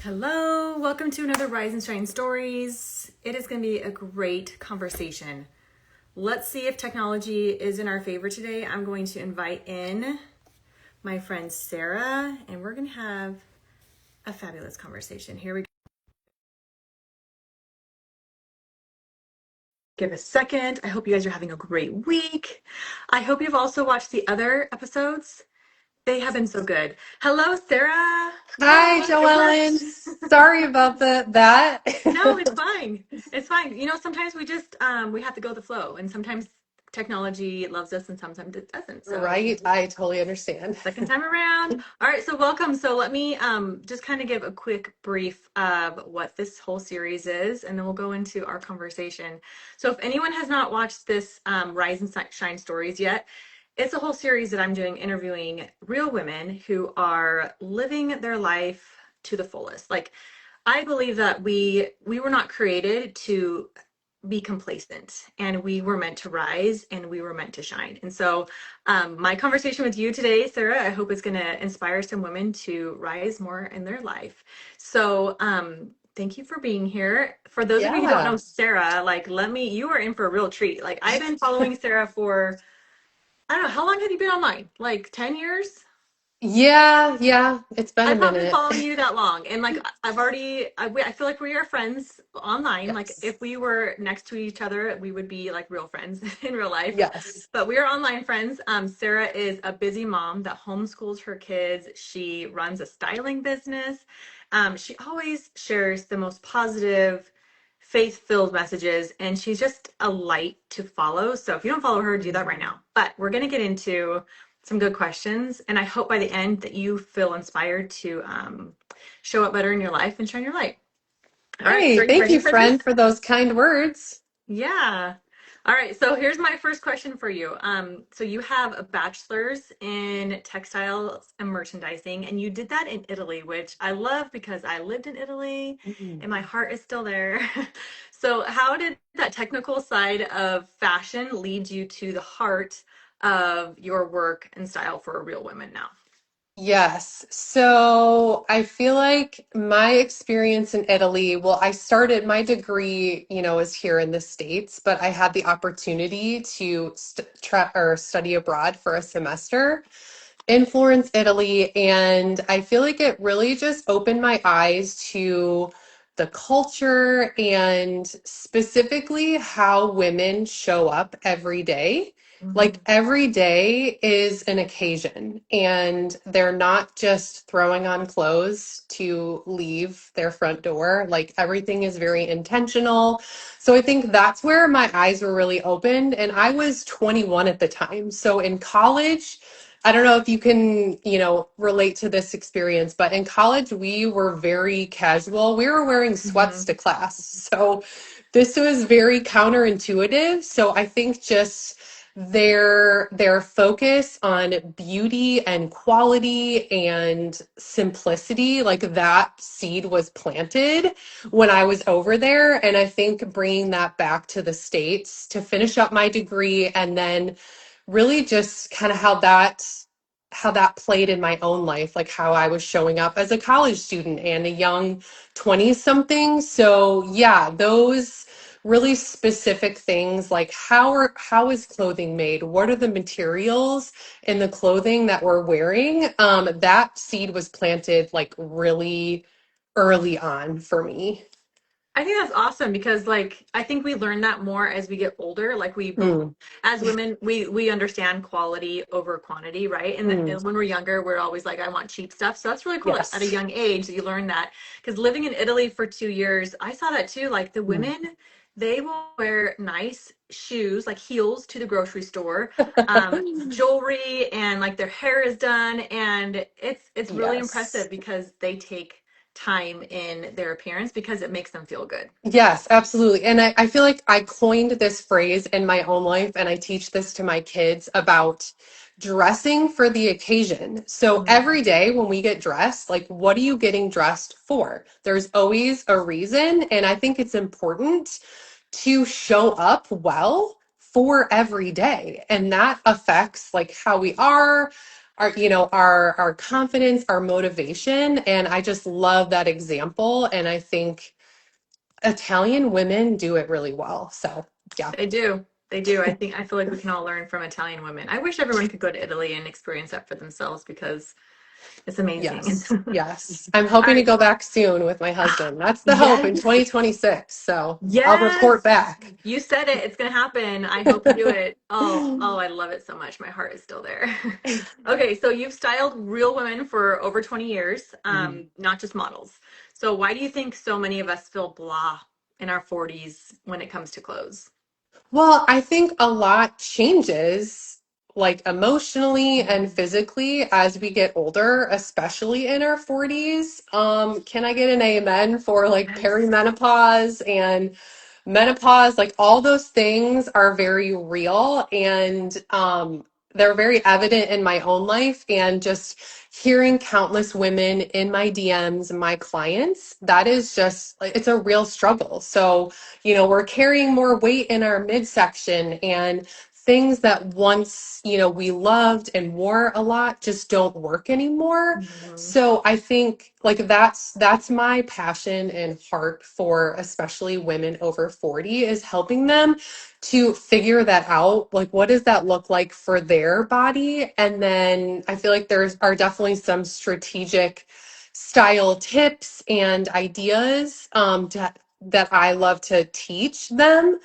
Hello, welcome to another Rise and Shine Stories. It is going to be a great conversation. Let's see if technology is in our favor today. I'm going to invite in my friend Sarah, and we're going to have a fabulous conversation. Here we go. Give a second. I hope you guys are having a great week. I hope you've also watched the other episodes. They have been so good. Hello, Sarah. Hi, Oh, it Joellen. worked. Sorry about that. No, it's fine. It's fine. Sometimes we just we have to go with the flow, and sometimes technology loves us and sometimes it doesn't. So Right, I totally understand. second time around. All right, so welcome. So let me just kind of give a quick brief of what this whole series is, and then we'll go into our conversation. So if anyone has not watched this Rise and Shine Stories yet, it's a whole series that I'm doing interviewing real women who are living their life to the fullest. Like I believe that we were not created to be complacent, and we were meant to rise, and we were meant to shine. And so my conversation with you today, Sarah, I hope is going to inspire some women to rise more in their life. So thank you for being here. For those of you who don't know Yeah. Sarah, like you are in for a real treat. Like I've been following Sarah for, I don't know, how long have you been online? Like 10 years? Yeah, it's been a I've not been minute. following you that long, and like I feel like we are friends online. Like Yes. if we were next to each other, we would be like real friends in real life. Yes. But we are online friends. Sarah is a busy mom that homeschools her kids. She runs a styling business. She always shares the most positive, faith-filled messages, and she's just a light to follow. So if you don't follow her, do that right Mhm. now. But we're gonna get into some good questions. And I hope by the end that you feel inspired to show up better in your life and shine your light. All right. So Hey, are you thank ready you, for this? friend, for those kind words. Yeah. All right. So here's my first question for you. So you have a bachelor's in textiles and merchandising, and you did that in Italy, which I love because I lived in Italy Mhm. and my heart is still there. So how did that technical side of fashion lead you to the heart of your work and style for real women now? Yes. So I feel like my experience in Italy, well, I started my degree, is here in the States, but I had the opportunity to study abroad for a semester in Florence, Italy, and I feel like it really just opened my eyes to the culture and specifically how women show up every day. Like Mhm. every day is an occasion, and they're not just throwing on clothes to leave their front door. Like everything is very intentional. So I think that's where my eyes were really opened. And I was 21 at the time. So in college, I don't know if you can, relate to this experience, but in college, we were very casual. We were wearing sweats Mhm. to class. So this was very counterintuitive. So I think just their focus on beauty and quality and simplicity, like that seed was planted when I was over there. And I think bringing that back to the States to finish up my degree and then really just kind of how that played in my own life, like how I was showing up as a college student and a young 20 something. So yeah, those really specific things like how is clothing made? What are the materials in the clothing that we're wearing? That seed was planted like really early on for me. I think that's awesome because like I think we learn that more as we get older. Like Mm, as women we understand quality over quantity, right? mm, And when we're younger, we're always like I want cheap stuff. So that's really cool that at a yes. young age that you learn that. Because living in Italy for 2 years, I saw that too. Like the Mm, women, they will wear nice shoes, like heels to the grocery store, jewelry, and like their hair is done, and it's really yes. impressive because they take time in their appearance because it makes them feel good. Yes, absolutely. And I feel like I coined this phrase in my own life, and I teach this to my kids about dressing for the occasion. So Mhm. every day when we get dressed, like, what are you getting dressed for? There's always a reason. And I think it's important to show up well for every day. And that affects like how we are. our confidence, our motivation. And I just love that example. And I think Italian women do it really well. So yeah. They do. They do. I feel like we can all learn from Italian women. I wish everyone could go to Italy and experience that for themselves because it's amazing. Yes. Yes. I'm All hoping to right. go back soon with my husband. That's the hope in Yes. 2026. So I'll report Yes. back. You said it. It's gonna happen. I hope you do it. Oh, I love it so much. My heart is still there. Okay, so you've styled real women for over 20 years, not just models. So why do you think so many of us feel blah in our 40s when it comes to clothes? Well, I think a lot changes, like emotionally and physically, as we get older, especially in our 40s. Can I get an amen for like Yes. perimenopause and menopause? Like all those things are very real and they're very evident in my own life and just hearing countless women in my DMs, my clients, that is just, it's a real struggle. So, we're carrying more weight in our midsection and things that once, we loved and wore a lot just don't work anymore. Mhm. So I think like that's my passion and heart for especially women over 40 is helping them to figure that out. Like what does that look like for their body? And then I feel like there's are definitely some strategic style tips and ideas that I love to teach them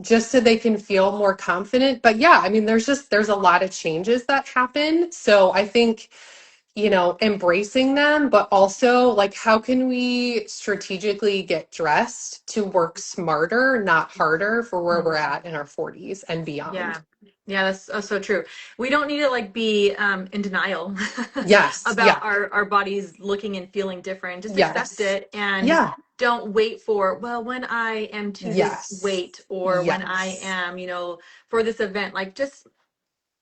just so they can feel more confident. But yeah, I mean, there's a lot of changes that happen. So I think, embracing them, but also like how can we strategically get dressed to work smarter, not harder for where we're Mhm. at in our 40s and beyond. Yeah. Yeah, that's so true. We don't need to like be in denial Yes. about Yeah. our bodies looking and feeling different. Just accept Yes. it and Yeah. don't wait for, well, when I am to this Yes. weight or when I Yes. am, for this event, like just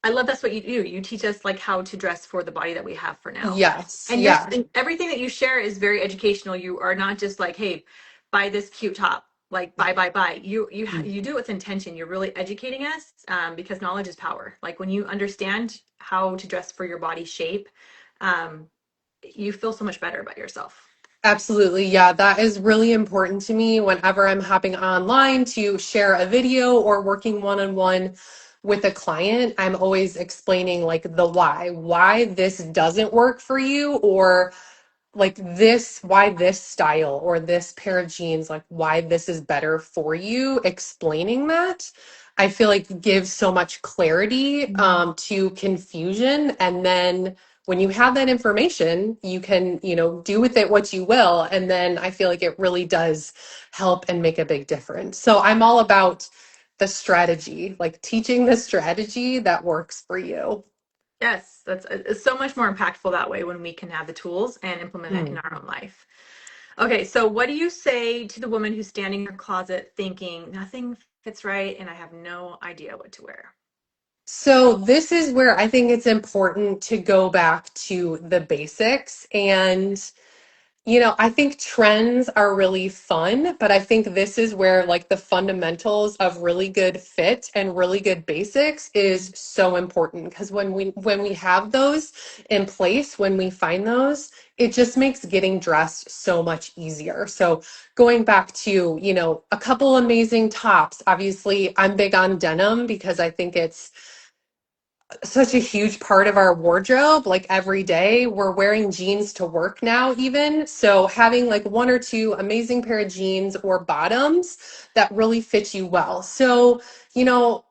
I love that's what you do. You teach us like how to dress for the body that we have for now. Yes. And Yeah. everything that you share is very educational. You are not just like, hey, buy this cute top, like buy. You do it with intention. You're really educating us because knowledge is power. Like when you understand how to dress for your body shape, um, you feel so much better about yourself. Absolutely. Yeah, that is really important to me whenever I'm hopping online to share a video or working one-on-one with a client. I'm always explaining like the why this doesn't work for you, or like this, why this style or this pair of jeans, like why this is better for you, explaining that. I feel like gives so much clarity Mhm. to confusion. And then when you have that information, you can, do with it what you will. And then I feel like it really does help and make a big difference. So I'm all about the strategy, like teaching the strategy that works for you. Yes, that's it's so much more impactful that way when we can have the tools and implement it in Hmm. our own life. Okay, so what do you say to the woman who's standing in her closet thinking nothing fits right and I have no idea what to wear? So this is where I think it's important to go back to the basics. And, I think trends are really fun, but I think this is where like the fundamentals of really good fit and really good basics is so important because when we have those in place, when we find those, it just makes getting dressed so much easier. So going back to, a couple amazing tops. Obviously, I'm big on denim because I think it's such a huge part of our wardrobe. Like every day we're wearing jeans to work now even, so having like one or two amazing pair of jeans or bottoms that really fit you well. So you know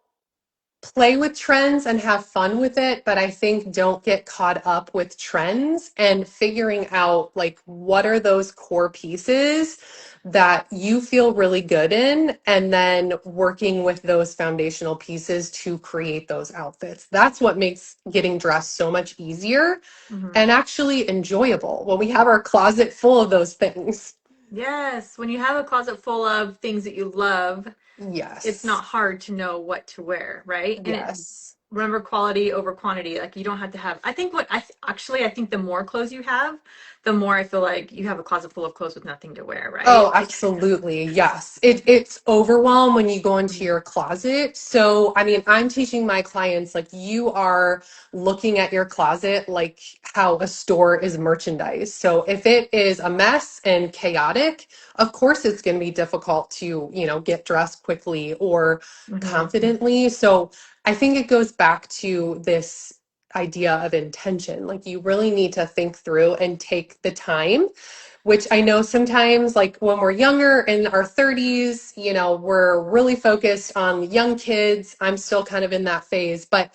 play with trends and have fun with it, but I think don't get caught up with trends and figuring out like what are those core pieces that you feel really good in, and then working with those foundational pieces to create those outfits. That's what makes getting dressed so much easier Hmm. and actually enjoyable when we have our closet full of those things. Yes, when you have a closet full of things that you love, it's Yes. not hard to know what to wear, right? And Yes. remember quality over quantity. Like you don't have to have. I think what actually I think the more clothes you have, the more I feel like you have a closet full of clothes with nothing to wear, right? Oh, Like, absolutely. Yes. It's overwhelm when you go into mhm, your closet. So, I mean, I'm teaching my clients like you are looking at your closet like how a store is merchandise. So, if it is a mess and chaotic, of course it's going to be difficult to, get dressed quickly or mhm, confidently. So, I think it goes back to this idea of intention. Like you really need to think through and take the time, which I know sometimes, like when we're younger in our 30s, we're really focused on young kids. I'm still kind of in that phase, but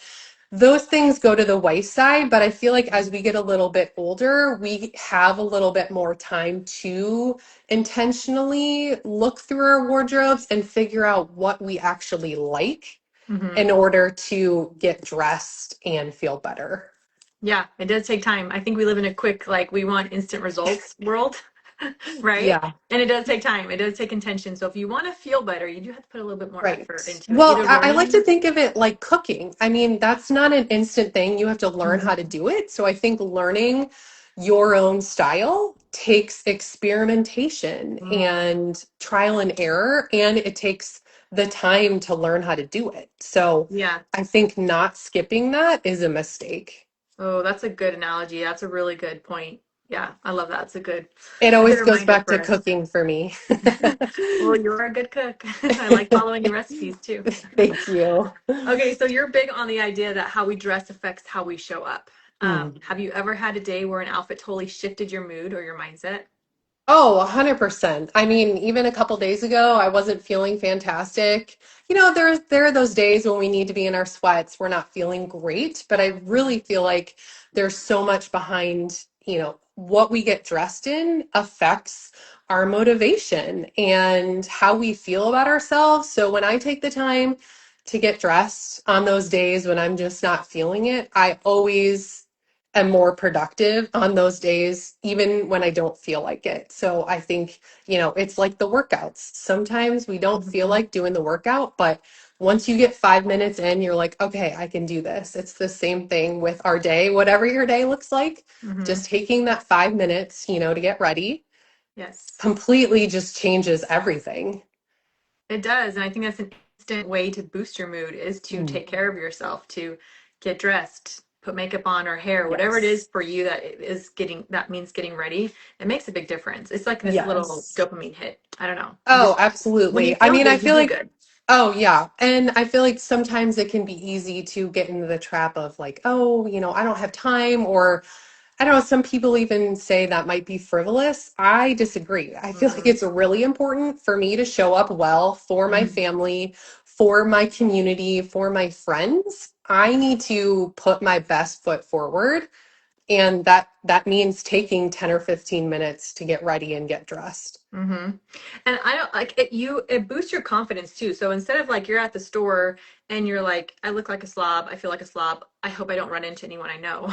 those things go to the wayside. But I feel like as we get a little bit older, we have a little bit more time to intentionally look through our wardrobes and figure out what we actually like mhm. in order to get dressed and feel better. Yeah, it does take time. I think we live in a quick, like, we want instant results world, right? Yeah. And it does take time. It does take intention. So if you want to feel better, you do have to put a little bit more Right. effort into it, Well, either I like to learning. think of it like cooking. I mean, that's not an instant thing. You have to learn how to Mhm, do it. So I think learning your own style takes experimentation mm, and trial and error, and it takes the time to learn how to do it. So yeah. I think not skipping that is a mistake. Oh, that's a good analogy. That's a really good point. Yeah, I love that. It's It a good always goes reminder back for to us. cooking for me. Well, you're a good cook. I like following your recipes too. Thank you. Okay, so you're big on the idea that how we dress affects how we show up. Mm. Have you ever had a day where an outfit totally shifted your mood or your mindset? Oh, 100%. I mean, even a couple days ago, I wasn't feeling fantastic. There are those days when we need to be in our sweats. We're not feeling great, but I really feel like there's so much behind, what we get dressed in affects our motivation and how we feel about ourselves. So when I take the time to get dressed on those days when I'm just not feeling it, I always am more productive on those days, even when I don't feel like it. So I think, it's like the workouts. Sometimes we don't feel Mhm, like doing the workout, but once you get 5 minutes in, you're like, okay, I can do this. It's the same thing with our day, whatever your day looks like, mhm. just taking that 5 minutes, to get ready Yes, completely just changes everything. it does. And I think that's an instant way to boost your mood is to Mm, take care of yourself, to get dressed, put makeup on or hair, whatever it is yes. for you that is getting, that means getting ready. It makes a big difference. It's like this little Yes. dopamine hit. I don't know. You Oh, just, when you absolutely. I feel mean, I good, you feel do like good. Oh, yeah. And I feel like sometimes it can be easy to get into the trap of like, oh, I don't have time, or I don't know, some people even say that might be frivolous. I disagree. I feel like Mm, it's really important for me to show up well for my mhm. family, for my community, for my friends. I need to put my best foot forward, and that means taking 10 or 15 minutes to get ready and get dressed. hmm And I don't like it. It boosts your confidence too. So instead of like you're at the store and you're like, I look like a slob, I feel like a slob. I hope I don't run into anyone I know.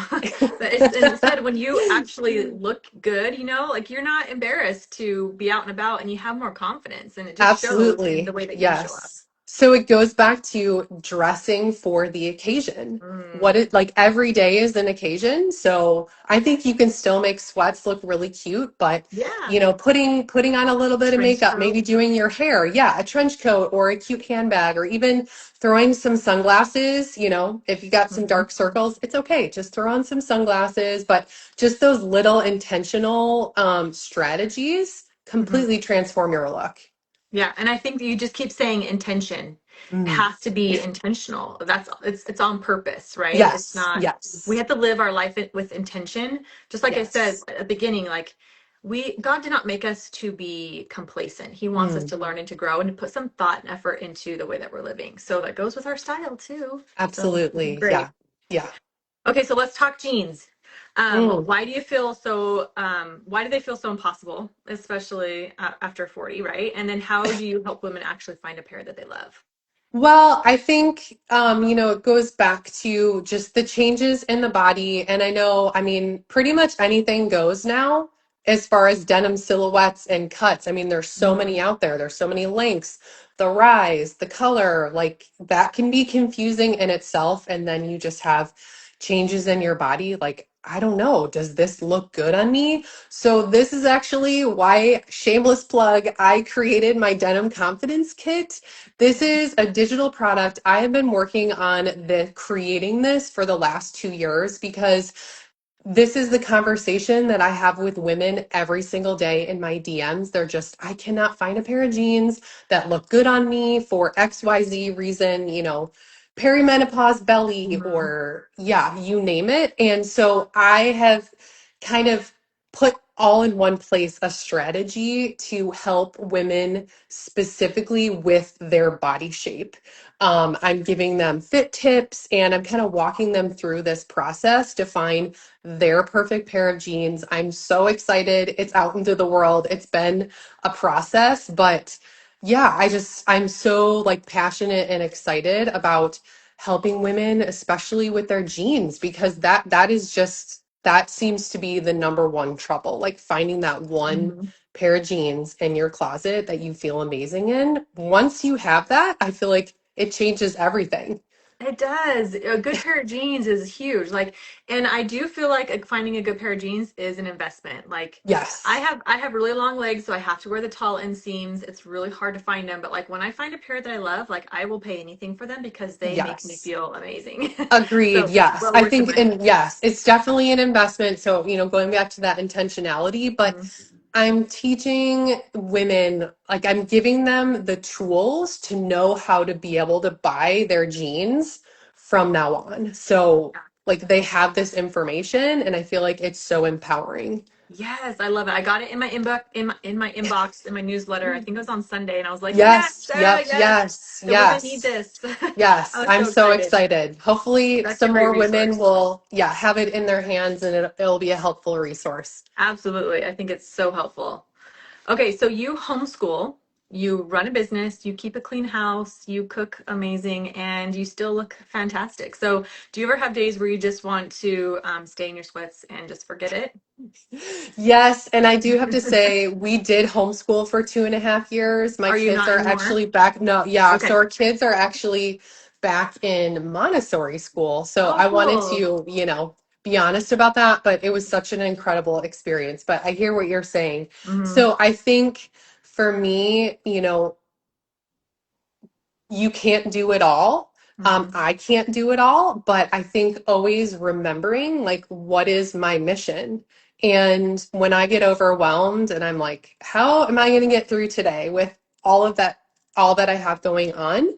But it's instead when you actually look good, like you're not embarrassed to be out and about and you have more confidence and it just shows in the Absolutely. way that you show up. Yes. So it goes back to dressing for the occasion. Mm, What it like every day is an occasion. So I think you can still make sweats look really cute, but yeah. putting on a little bit of Trench makeup, maybe coat. doing your hair, yeah, a trench coat or a cute handbag, or even throwing some sunglasses, if you got some hmm dark circles, it's okay. Just throw on some sunglasses, but just those little intentional strategies hmm completely transform your look. Yeah, and I think that you just keep saying intention. It Mm. has to be intentional. It's on purpose, right? It's Yes, not we yes. have to live our life with intention. Just like I said Yes. at the beginning, like we God did not make us to be complacent. He wants us Mm, to learn and to grow and to put some thought and effort into the way that we're living. So that goes with our style too. So this is absolutely. great. Yeah. Yeah. Okay, so let's talk jeans. Mm. Why do they feel so impossible, especially after 40, right? And then how do you help women actually find a pair that they love? Well, I think, it goes back to just the changes in the body. And I know, I mean, pretty much anything goes now as far as denim silhouettes and cuts. I mean, there's so many Mhm. out there. There's so many links. The rise, the color, like that can be confusing in itself. And then you just have changes in your body. Like, I don't know, does this look good on me? So this is actually why, shameless plug, I created my denim confidence kit. This is a digital product. I have been working on creating this for the last 2 years because this is the conversation that I have with women every single day in my DMs. They're just, I cannot find a pair of jeans that look good on me for XYZ reason, perimenopause belly, Mhm. or yeah, you name it. And so I have kind of put all in one place a strategy to help women specifically with their body shape. I'm giving them fit tips and I'm kind of walking them through this process to find their perfect pair of jeans. I'm so excited. It's out into the world. It's been a process, but yeah, I'm so like passionate and excited about helping women, especially with their jeans, because that seems to be the number one trouble, like finding that one Mhm. pair of jeans in your closet that you feel amazing in. Once you have that, I feel like it changes everything. It does. A good pair of jeans is huge. Like, and I do feel like finding a good pair of jeans is an investment. Like, Yes. I have really long legs, so I have to wear the tall inseams. It's really hard to find them, but like when I find a pair that I love, like I will pay anything for them because they make me Yes. feel amazing. Agreed. So, Yes. well I worth the think, money. and yes, it's definitely an investment. So, going back to that intentionality, but Mhm. I'm teaching women, like, I'm giving them the tools to know how to be able to buy their jeans from now on. So, like, they have this information, and I feel like it's so empowering. Yes, I love it. I got it in my inbox in my newsletter. I think it was on Sunday, and I was like, "Yes, Yes. Sarah, Yep. yes, Yes. the women need Yes. this." Yes, I was I'm so so excited. excited. Hopefully, Such a some great more women resource. will, yeah, have it in their hands and it'll be a helpful resource. Absolutely. I think it's so helpful. Okay, so you homeschool, you run a business, you keep a clean house, you cook amazing, and you still look fantastic. So, do you ever have days where you just want to stay in your sweats and just forget it? Yes, and I do have to say, we did homeschool for 2.5 years. My Are you kids not are anymore? actually back. No, yeah, so Okay. our kids are actually back in Montessori school. So Oh, I wanted cool. to, be honest about that, but it was such an incredible experience. But I hear what you're saying. Hmm. So I think for me, you can't do it all. Hmm. I can't do it all, but I think always remembering like what is my mission. And when I get overwhelmed and I'm like, how am I going to get through today with all of that, all that I have going on?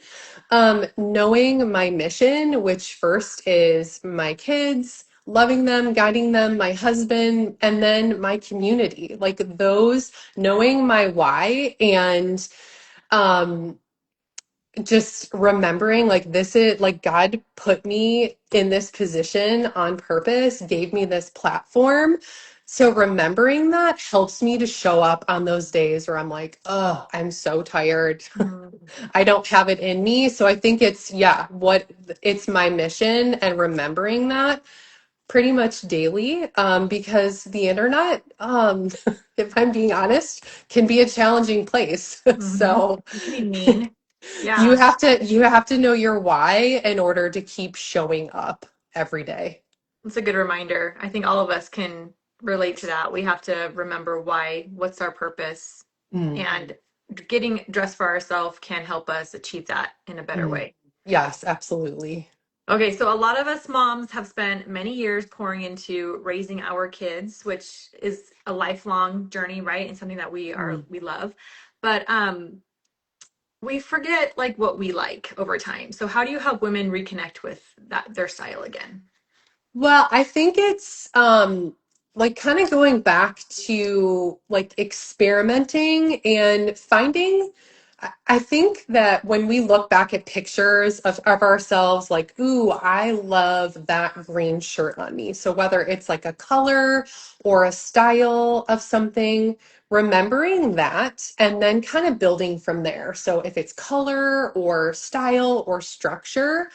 Knowing my mission, which first is my kids, loving them, guiding them, my husband, and then my community, like those, knowing my why and um just remembering like this is like God put me in this position on purpose, gave me this platform. So remembering that helps me to show up on those days where I'm like, oh, I'm so tired. Hmm. I don't have it in me. So I think it's my mission and remembering that pretty much daily because the internet, if I'm being honest, can be a challenging place. Hmm. So It can be mean. you Yeah. have to know your why in order to keep showing up every day. It's a good reminder. I think all of us can relate to that. We have to remember why, what's our purpose, Mm, and getting dressed for ourselves can help us achieve that in a better mm. way. Yes, absolutely. Okay, so a lot of us moms have spent many years pouring into raising our kids, which is a lifelong journey, right? And something that Mm. we love. But we forget like what we like over time. So how do you help women reconnect with that their style again? Well, I think it's like kind of going back to like experimenting and finding. I think that when we look back at pictures of ourselves, like, ooh, I love that green shirt on me. So whether it's like a color or a style of something, remembering that and then kind of building from there. So if it's color or style or structure,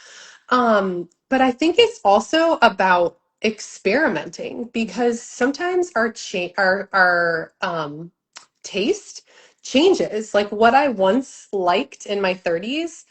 but I think it's also about experimenting, because sometimes our taste changes. Like what I once liked in my 30s,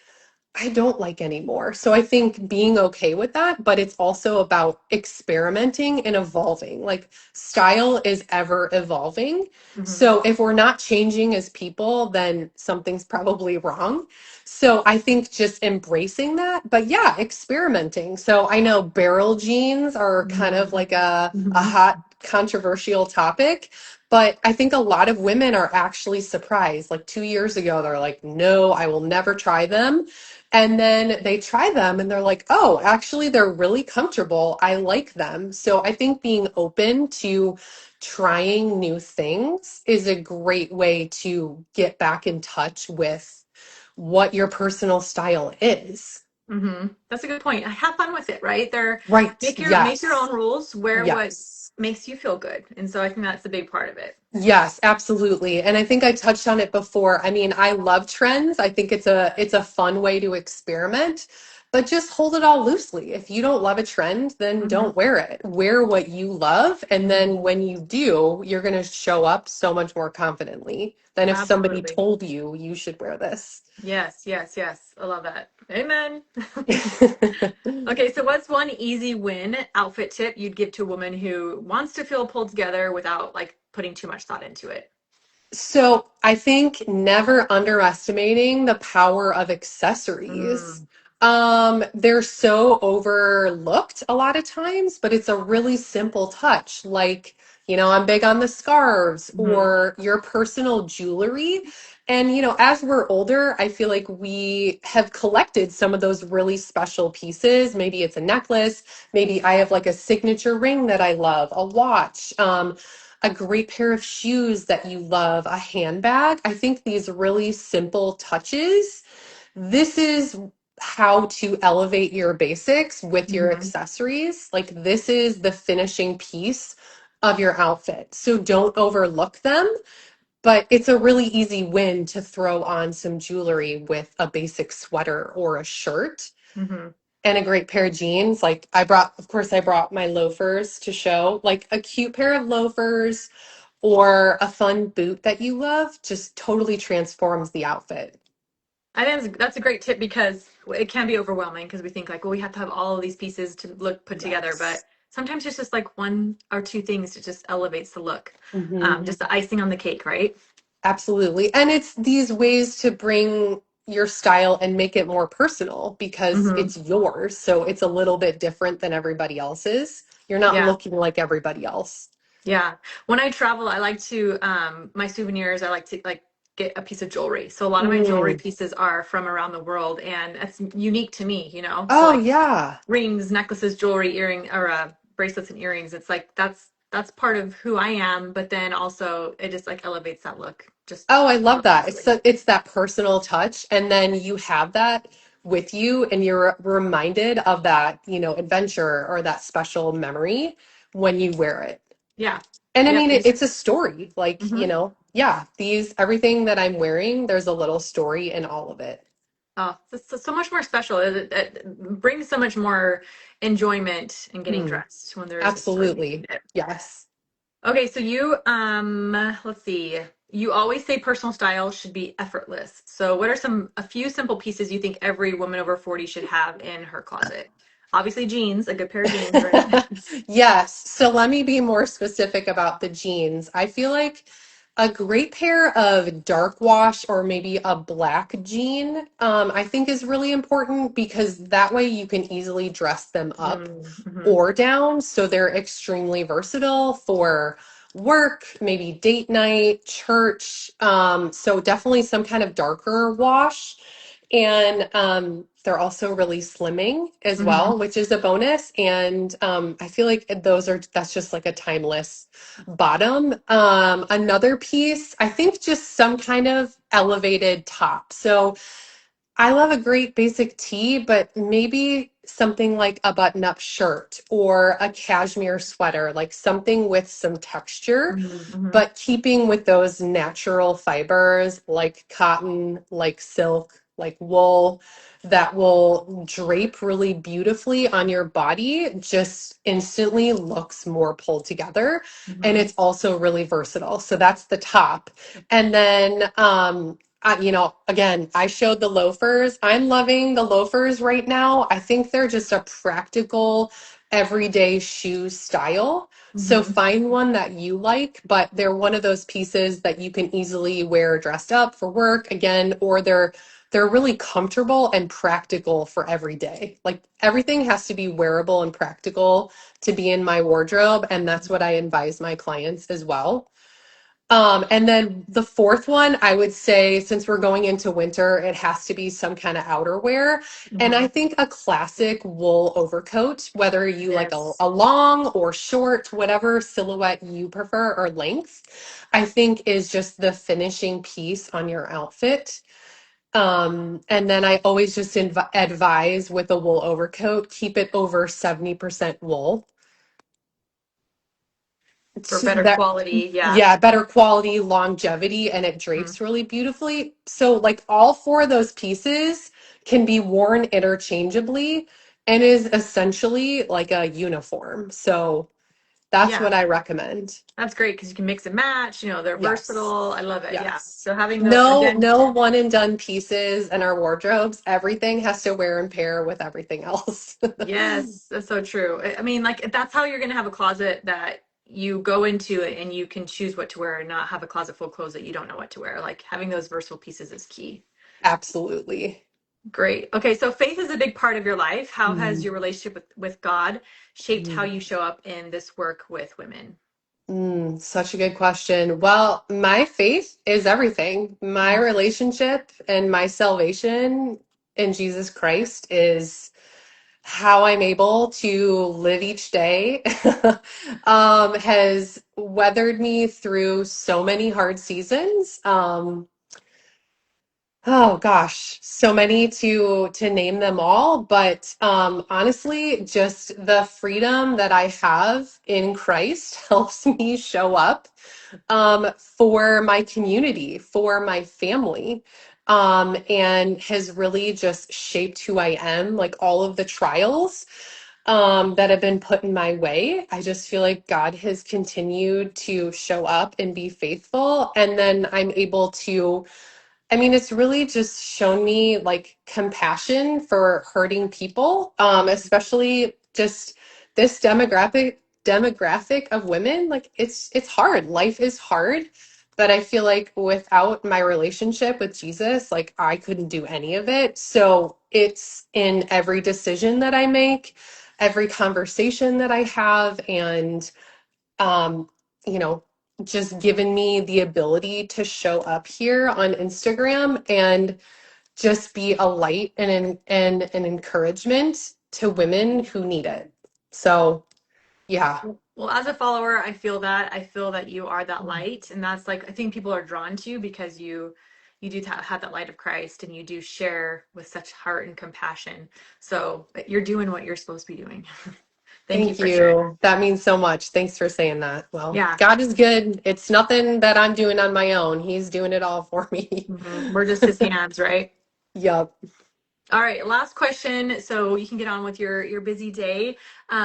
I don't like anymore. So I think being okay with that, but it's also about experimenting and evolving. Like style is ever evolving. Hmm. So if we're not changing as people, then something's probably wrong. So I think just embracing that, but yeah, experimenting. So I know barrel jeans are kind of Hmm. like a Hmm. hot controversial topic. But I think a lot of women are actually surprised. Like 2 years ago, they're like, no, I will never try them. And then they try them and they're like, oh, actually, they're really comfortable. I like them. So I think being open to trying new things is a great way to get back in touch with what your personal style is. Hmm. That's a good point. Have fun with it, right? There, Right. make your own Yes. rules. Wear what Yes. makes you feel good, and so I think that's a big part of it. Yes, absolutely. And I think I touched on it before. I mean, I love trends. I think it's a fun way to experiment, but just hold it all loosely. If you don't love a trend, then Hmm. don't wear it. Wear what you love, and Hmm. then when you do, you're going to show up so much more confidently than if somebody Absolutely. told you you should wear this. Yes, yes, yes. I love that. Amen. Okay, so what's one easy win outfit tip you'd give to a woman who wants to feel pulled together without like putting too much thought into it? So I think never underestimating the power of accessories. Mm, They're so overlooked a lot of times, but it's a really simple touch. Like, I'm big on the scarves hmm. or your personal jewelry. And, as we're older, I feel like we have collected some of those really special pieces. Maybe it's a necklace. Maybe I have like a signature ring that I love, a watch. A great pair of shoes that you love, a handbag. I think these really simple touches, this is how to elevate your basics with your Hmm. accessories. Like, this is the finishing piece of your outfit. So don't overlook them, but it's a really easy win to throw on some jewelry with a basic sweater or a shirt Hmm. and a great pair of jeans. Like of course, I brought my loafers to show. Like a cute pair of loafers or a fun boot that you love just totally transforms the outfit. I think that's a great tip because it can be overwhelming because we think like, well, we have to have all of these pieces to look put together, but Yes. sometimes it's just like one or two things that just elevates the look. Hmm. Just the icing on the cake, right? Absolutely. And it's these ways to bring your style and make it more personal because Hmm. it's yours. So it's a little bit different than everybody else's. You're not Yeah. looking like everybody else. Yeah. When I travel, I like to my souvenirs, I like to like get a piece of jewelry. So a lot of my jewelry Mm. pieces are from around the world and it's unique to me, you know? So Oh, like yeah. rings, necklaces, jewelry, earring or bracelets and earrings. It's like that's part of who I am, but then also it just like elevates that look just Oh, I love that. tremendously. It's that personal touch, and then you have that with you, and you're reminded of that, adventure or that special memory when you wear it. Yeah. And I Yep. mean, it's a story. Like, Hmm. yeah, everything that I'm wearing, there's a little story in all of it. Oh, it's so much more special. It brings so much more enjoyment in getting Hmm, dressed when there is a story behind absolutely. it. Yes. Okay, so you let's see. You always say personal style should be effortless. So what are a few simple pieces you think every woman over 40 should have in her closet? Obviously jeans, a good pair of jeans, right? Yes. So let me be more specific about the jeans. I feel like a great pair of dark wash or maybe a black jean, I think is really important because that way you can easily dress them up Mm-hmm. or down. So they're extremely versatile for work, maybe date night, church. So definitely some kind of darker wash. And they're also really slimming as Mm-hmm. well, which is a bonus. And I feel like that's just like a timeless bottom. Another piece, I think just some kind of elevated top. So I love a great basic tee, but maybe something like a button-up shirt or a cashmere sweater, like something with some texture, Mm-hmm. but keeping with those natural fibers like cotton, like silk. like wool that will drape really beautifully on your body, just instantly looks more pulled together. And Hmm. it's also really versatile. So that's the top. And then, again, I showed the loafers. I'm loving the loafers right now. I think they're just a practical, everyday shoe style. So Hmm. find one that you like, but they're one of those pieces that you can easily wear dressed up for work again, or they're really comfortable and practical for every day. Like everything has to be wearable and practical to be in my wardrobe, and that's what I advise my clients as well. And then the fourth one, I would say, since we're going into winter, it has to be some kind of outerwear. And I Hmm. think a classic wool overcoat, whether you like Yes. a long or short, whatever silhouette you prefer or length, I think is just the finishing piece on your outfit. And then I always just advise with a wool overcoat, keep it over 70% wool. For To better that, quality. Yeah. yeah, better quality, longevity, and it Mhm. drapes really beautifully. So, like, all four of those pieces can be worn interchangeably and is essentially like a uniform. So, that's Yeah. what I recommend. That's great because you can mix and match. They're Yes. versatile. I love it. Yeah. Yes. So having the, No, again, no one and done pieces in our wardrobes. Everything has to wear and pair with everything else. yes, that's so true. I mean, like, that's how you're going to have a closet that you go into and you can choose what to wear and not have a closet full of clothes that you don't know what to wear. Like, having those versatile pieces is key. Absolutely. Great. Okay. So faith is a big part of your life. How has Mm. your relationship with God shaped how Mm. you show up in this work with women? Such a good question. Well, my faith is everything. My Mhm. relationship and my salvation in Jesus Christ is how I'm able to live each day. Has weathered me through so many hard seasons. Oh gosh, so many to name them all, but honestly, just the freedom that I have in Christ helps me show up for my community, for my family, and has really just shaped who I am. Like all of the trials that have been put in my way, I just feel like God has continued to show up and be faithful, and then I'm able to, I mean, it's really just shown me like compassion for hurting people, especially just this demographic of women. Like it's hard. Life is hard, but I feel like without my relationship with Jesus, like I couldn't do any of it. So it's in every decision that I make, every conversation that I have, and um, you know, just given me the ability to show up here on Instagram and just be a light and an encouragement to women who need it. So, yeah. Well, as a follower, I feel that. I feel that you are that light, and that's like I think people are drawn to you because you do have that light of Christ, and you do share with such heart and compassion. So you're doing what you're supposed to be doing. Thank you Thank for sharing. you. That means so much. Thanks for saying that. Well, Yeah. God is good. It's nothing that I'm doing on my own. He's doing it all for me. We're just his hands, right? Yup. All right, last question, so you can get on with your busy day.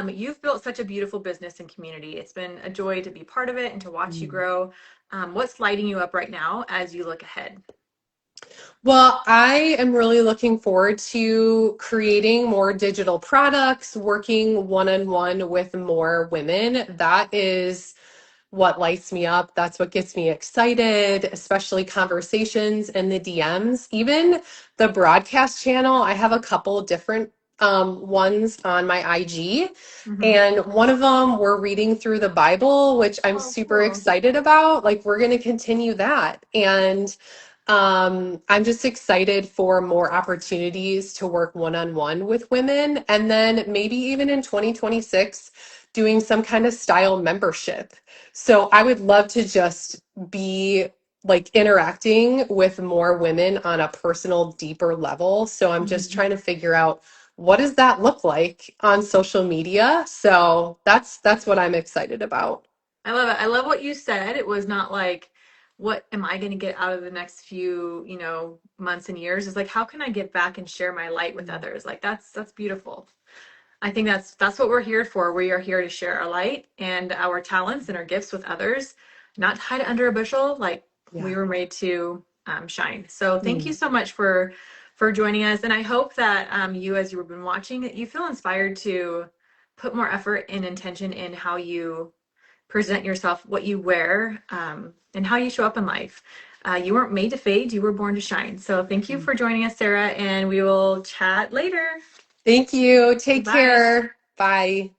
You've built such a beautiful business and community. It's been a joy to be part of it and to watch you grow. What's lighting you up right now as you look ahead? Well, I am really looking forward to creating more digital products, working one-on-one with more women. That is what lights me up. That's what gets me excited, especially conversations and the DMs. Even the broadcast channel, I have a couple different ones on my IG. Hmm. And one of them, we're reading through the Bible, which I'm Oh, super cool. excited about. Like, we're going to continue that. And I'm just excited for more opportunities to work one on one with women. And then maybe even in 2026, doing some kind of style membership. So I would love to just be like interacting with more women on a personal, deeper level. So I'm just Mhm. trying to figure out what does that look like on social media. So that's what I'm excited about. I love it. I love what you said. It was not like what am I going to get out of the next few, months and years, is like, how can I give back and share my light with others? Like that's beautiful. I think that's what we're here for. We are here to share our light and our talents and our gifts with others, not hide it under a bushel. Like we Yeah. were made to shine. So thank you Mm. so much for joining us, and I hope that you, as you've been watching, that you feel inspired to put more effort and intention in how you present yourself, what you wear, and how you show up in life. You weren't made to fade, you were born to shine. So thank you for joining us, Sarah, and we will chat later. Thank you. Take Bye. care. Bye.